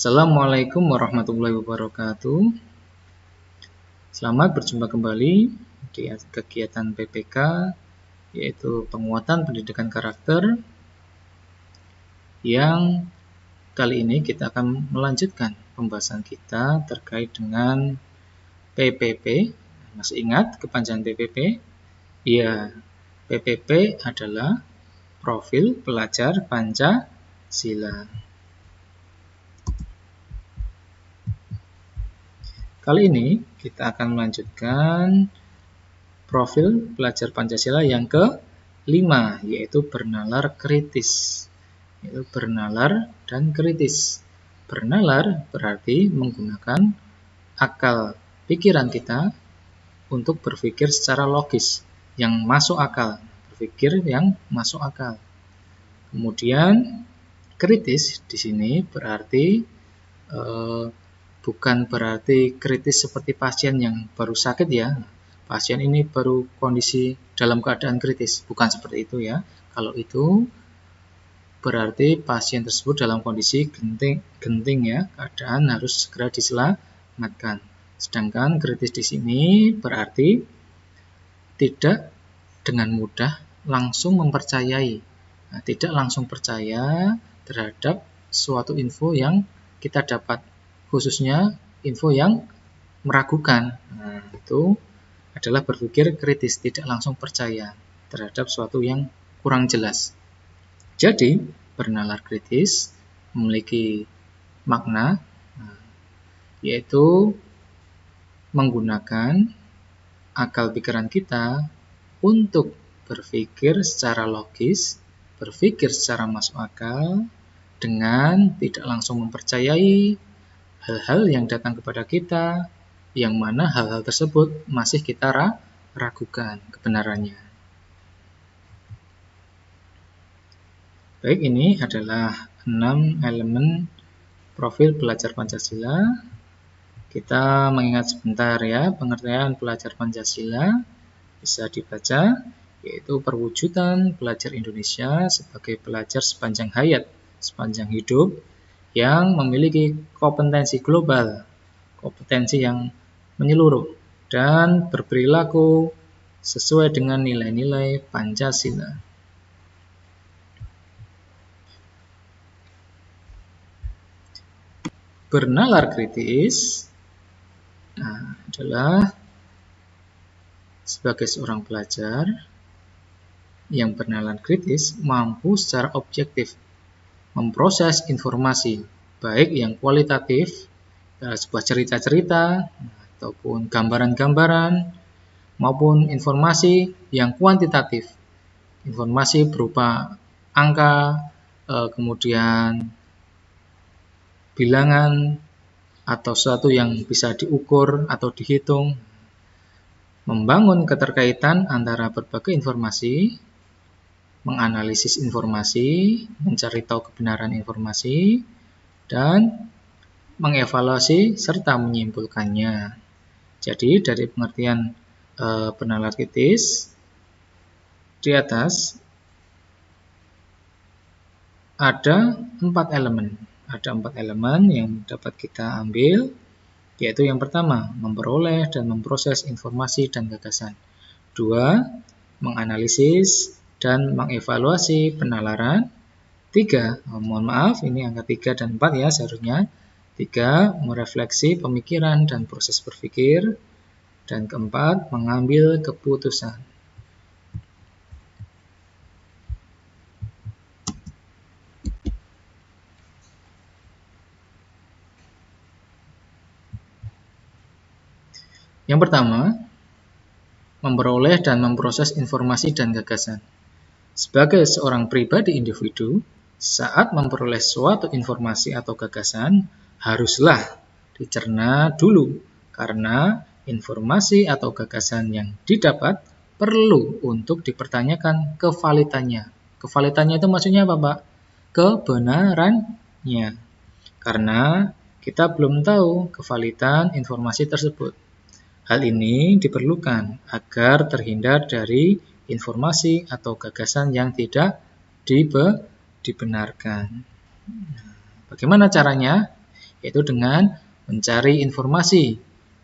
Assalamualaikum warahmatullahi wabarakatuh. Selamat berjumpa kembali di kegiatan PPK, yaitu penguatan pendidikan karakter, yang kali ini kita akan melanjutkan pembahasan kita terkait dengan PPP. Masih ingat kepanjangan PPP? Ya, PPP adalah Profil Pelajar Pancasila. Kali ini kita akan melanjutkan profil pelajar Pancasila yang ke-5, yaitu bernalar kritis. Yaitu bernalar dan kritis. Bernalar berarti menggunakan akal pikiran kita untuk berpikir secara logis, yang masuk akal. Berpikir yang masuk akal. Kemudian kritis di sini berarti bukan berarti kritis seperti pasien yang baru sakit ya. Pasien ini baru kondisi dalam keadaan kritis, bukan seperti itu ya. Kalau itu berarti pasien tersebut dalam kondisi genting ya, keadaan harus segera diselamatkan. Sedangkan kritis di sini berarti tidak dengan mudah langsung mempercayai. Nah, tidak langsung percaya terhadap suatu info yang kita dapat, khususnya info yang meragukan. Nah, itu adalah berpikir kritis, tidak langsung percaya terhadap suatu yang kurang jelas. Jadi, bernalar kritis memiliki makna, yaitu menggunakan akal pikiran kita untuk berpikir secara logis, berpikir secara masuk akal, dengan tidak langsung mempercayai hal-hal yang datang kepada kita, yang mana hal-hal tersebut masih kita ragukan kebenarannya. Baik, ini adalah 6 elemen profil pelajar Pancasila. Kita mengingat sebentar ya, pengertian pelajar Pancasila bisa dibaca, yaitu perwujudan pelajar Indonesia sebagai pelajar sepanjang hayat, sepanjang hidup, yang memiliki kompetensi global, kompetensi yang menyeluruh, dan berperilaku sesuai dengan nilai-nilai Pancasila. Bernalar kritis adalah sebagai seorang pelajar yang bernalar kritis mampu secara objektif memproses informasi, baik yang kualitatif, sebuah cerita-cerita, ataupun gambaran-gambaran, maupun informasi yang kuantitatif, informasi berupa angka, kemudian bilangan, atau sesuatu yang bisa diukur atau dihitung, membangun keterkaitan antara berbagai informasi, menganalisis informasi, mencari tahu kebenaran informasi, dan mengevaluasi serta menyimpulkannya. Jadi dari pengertian bernalar kritis di atas ada 4 elemen. Ada 4 elemen yang dapat kita ambil, yaitu yang pertama, memperoleh dan memproses informasi dan gagasan. 2, menganalisis dan mengevaluasi penalaran. 3, mohon maaf, ini angka 3 dan 4 ya seharusnya. 3, merefleksi pemikiran dan proses berpikir. Dan keempat, mengambil keputusan. Yang pertama, memperoleh dan memproses informasi dan gagasan. Sebagai seorang pribadi individu, saat memperoleh suatu informasi atau gagasan, haruslah dicerna dulu, karena informasi atau gagasan yang didapat perlu untuk dipertanyakan kevalitannya. Kevalitannya itu maksudnya apa, Pak? Kebenarannya. Karena kita belum tahu kevalitan informasi tersebut. Hal ini diperlukan agar terhindar dari informasi atau gagasan yang tidak dibenarkan. Bagaimana caranya? yaitu dengan mencari informasi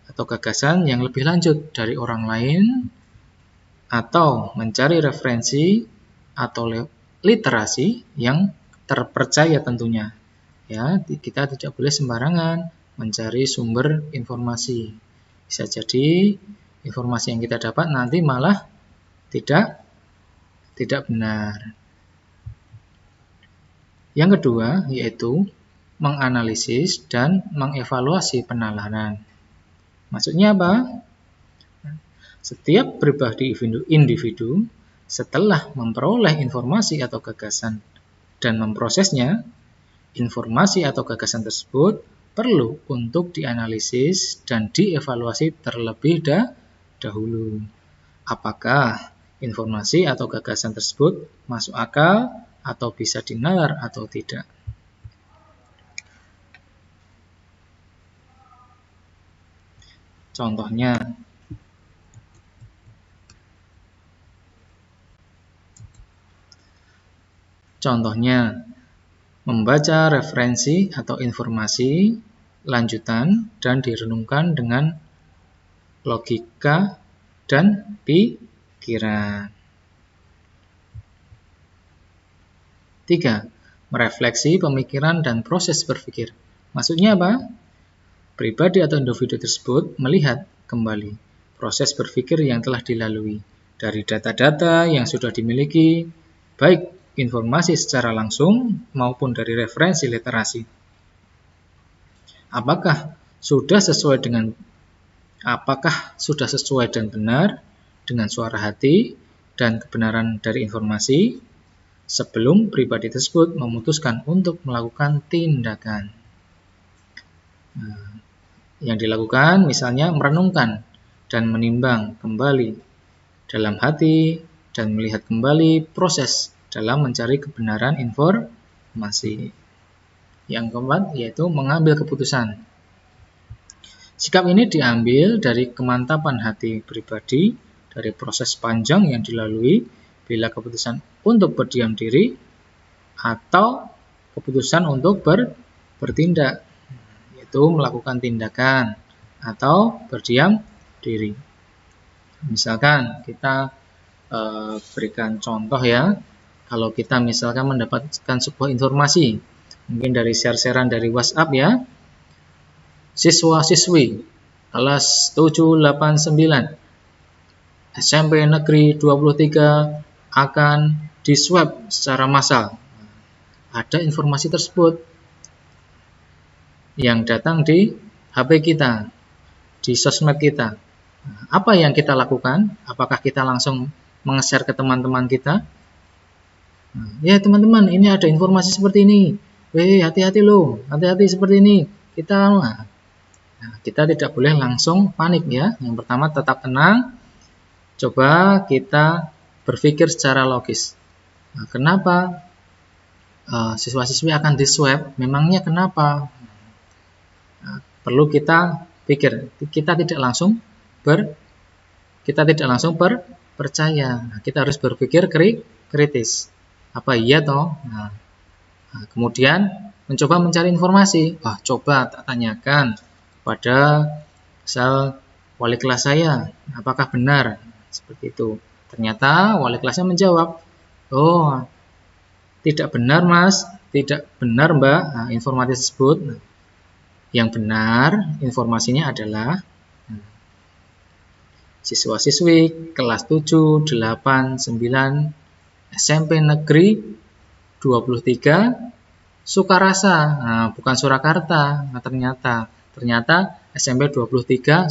atau gagasan yang lebih lanjut dari orang lain, atau mencari referensi atau literasi yang terpercaya tentunya. Ya, kita tidak boleh sembarangan mencari sumber informasi. Bisa jadi informasi yang kita dapat nanti malah tidak benar. Yang kedua yaitu menganalisis dan mengevaluasi penalaran. Maksudnya apa? Setiap pribadi individu setelah memperoleh informasi atau gagasan dan memprosesnya, informasi atau gagasan tersebut perlu untuk dianalisis dan dievaluasi terlebih dahulu. Apakah informasi atau gagasan tersebut masuk akal atau bisa dinalar atau tidak. Contohnya, membaca referensi atau informasi lanjutan dan direnungkan dengan logika dan pikiran. 3. Merefleksi pemikiran dan proses berpikir. Maksudnya apa? Pribadi atau individu tersebut melihat kembali proses berpikir yang telah dilalui dari data-data yang sudah dimiliki, baik informasi secara langsung maupun dari referensi literasi. Apakah sudah sesuai dan benar dengan suara hati dan kebenaran dari informasi sebelum pribadi tersebut memutuskan untuk melakukan tindakan. Yang dilakukan misalnya merenungkan dan menimbang kembali dalam hati dan melihat kembali proses dalam mencari kebenaran informasi. Yang keempat yaitu mengambil keputusan. Sikap ini diambil dari kemantapan hati pribadi, dari proses panjang yang dilalui bila keputusan untuk berdiam diri atau keputusan untuk bertindak, yaitu melakukan tindakan atau berdiam diri. Misalkan kita berikan contoh ya, kalau kita misalkan mendapatkan sebuah informasi, mungkin dari share-sharean dari WhatsApp ya, siswa-siswi kelas 789 SMP Negeri 23 akan diswab secara massal. Ada informasi tersebut yang datang di HP kita, di sosmed kita. Apa yang kita lakukan? Apakah kita langsung meng-share ke teman-teman kita? Ya teman-teman, ini ada informasi seperti ini. Hati-hati loh, hati-hati seperti ini. Kita tidak boleh langsung panik ya. Yang pertama tetap tenang. Coba kita berpikir secara logis. Kenapa siswa-siswi akan diswab? Memangnya kenapa? Perlu kita pikir. Kita tidak langsung percaya. Kita harus berpikir kritis. Apa iya toh? Kemudian mencoba mencari informasi. Coba tak tanyakan pada misal wali kelas saya, apakah benar seperti itu. Ternyata wali kelasnya menjawab, tidak benar mas, tidak benar mbak, informasi tersebut. Yang benar informasinya adalah siswa-siswi kelas 7, 8, 9 SMP Negeri 23 Sukarasa, bukan Surakarta. Ternyata SMP 23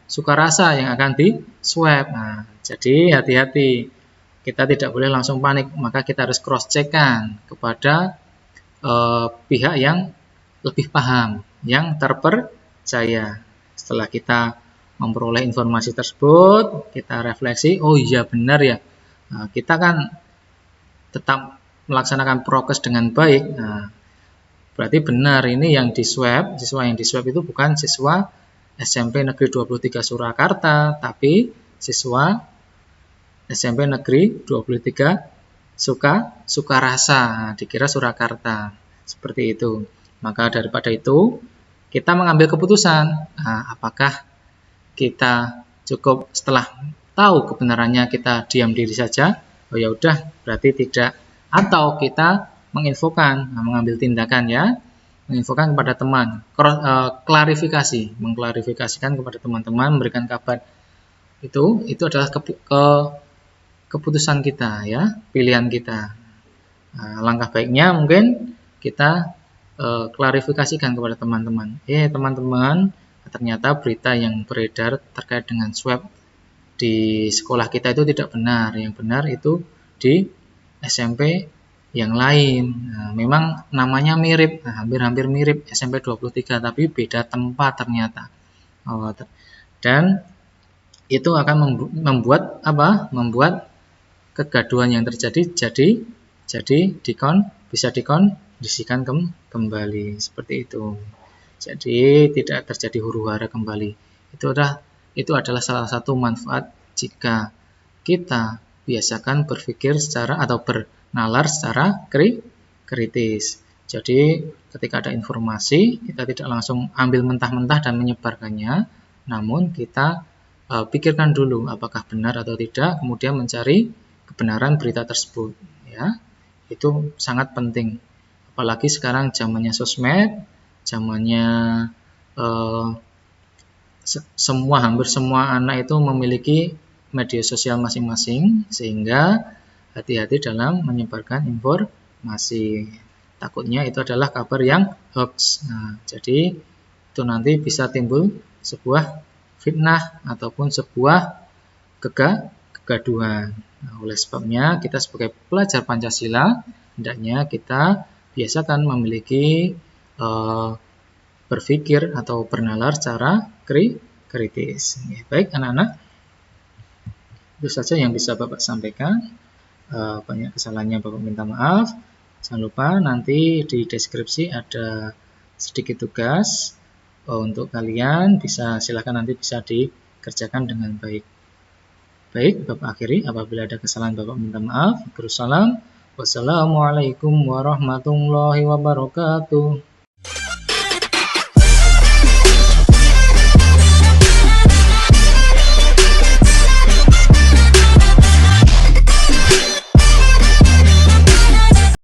Sukarasa yang akan di swab. Jadi hati-hati, kita tidak boleh langsung panik, maka kita harus cross check-kan kepada pihak yang lebih paham, yang terpercaya. Setelah kita memperoleh informasi tersebut, kita refleksi, iya benar ya. Kita kan tetap melaksanakan prokes dengan baik. Berarti benar ini yang diswab, siswa yang diswab itu bukan siswa SMP Negeri 23 Surakarta, tapi siswa SMP Negeri 23 Sukarasa, dikira Surakarta. Seperti itu. Maka daripada itu, kita mengambil keputusan. Nah, apakah kita cukup setelah tahu kebenarannya kita diam diri saja? Oh ya udah, berarti tidak. Atau kita menginfokan, mengambil tindakan ya, menginfokan kepada teman, klarifikasi, mengklarifikasikan kepada teman-teman, memberikan kabar. Itu adalah keputusan kita ya, pilihan kita. Nah, langkah baiknya mungkin kita klarifikasikan kepada teman-teman. Teman-teman, ternyata berita yang beredar terkait dengan swab di sekolah kita itu tidak benar. Yang benar itu di SMP yang lain. Nah, memang namanya mirip, hampir-hampir mirip SMP 23, tapi beda tempat ternyata. Dan itu akan membuat apa? Membuat kegaduhan yang terjadi bisa dikondisikan kembali seperti itu. Jadi tidak terjadi huru-hara kembali. Itu adalah salah satu manfaat jika kita biasakan berpikir secara atau bernalar secara kritis. Jadi ketika ada informasi, kita tidak langsung ambil mentah-mentah dan menyebarkannya, namun kita pikirkan dulu apakah benar atau tidak, kemudian mencari kebenaran berita tersebut. Ya, itu sangat penting. Apalagi sekarang zamannya sosmed, zamannya hampir semua anak itu memiliki media sosial masing-masing, sehingga hati-hati dalam menyebarkan informasi. Takutnya itu adalah kabar yang hoax. Nah, jadi itu nanti bisa timbul sebuah fitnah ataupun sebuah kegaduhan. Nah, oleh sebabnya kita sebagai pelajar Pancasila hendaknya kita biasakan memiliki berpikir atau bernalar secara kritis. Baik anak-anak, itu saja yang bisa Bapak sampaikan. Banyak kesalahannya Bapak minta maaf. Jangan lupa nanti di deskripsi ada sedikit tugas untuk kalian, silakan nanti bisa dikerjakan dengan baik. Baik, Bapak akhiri. Apabila ada kesalahan Bapak minta maaf. Wassalamualaikum warahmatullahi wabarakatuh.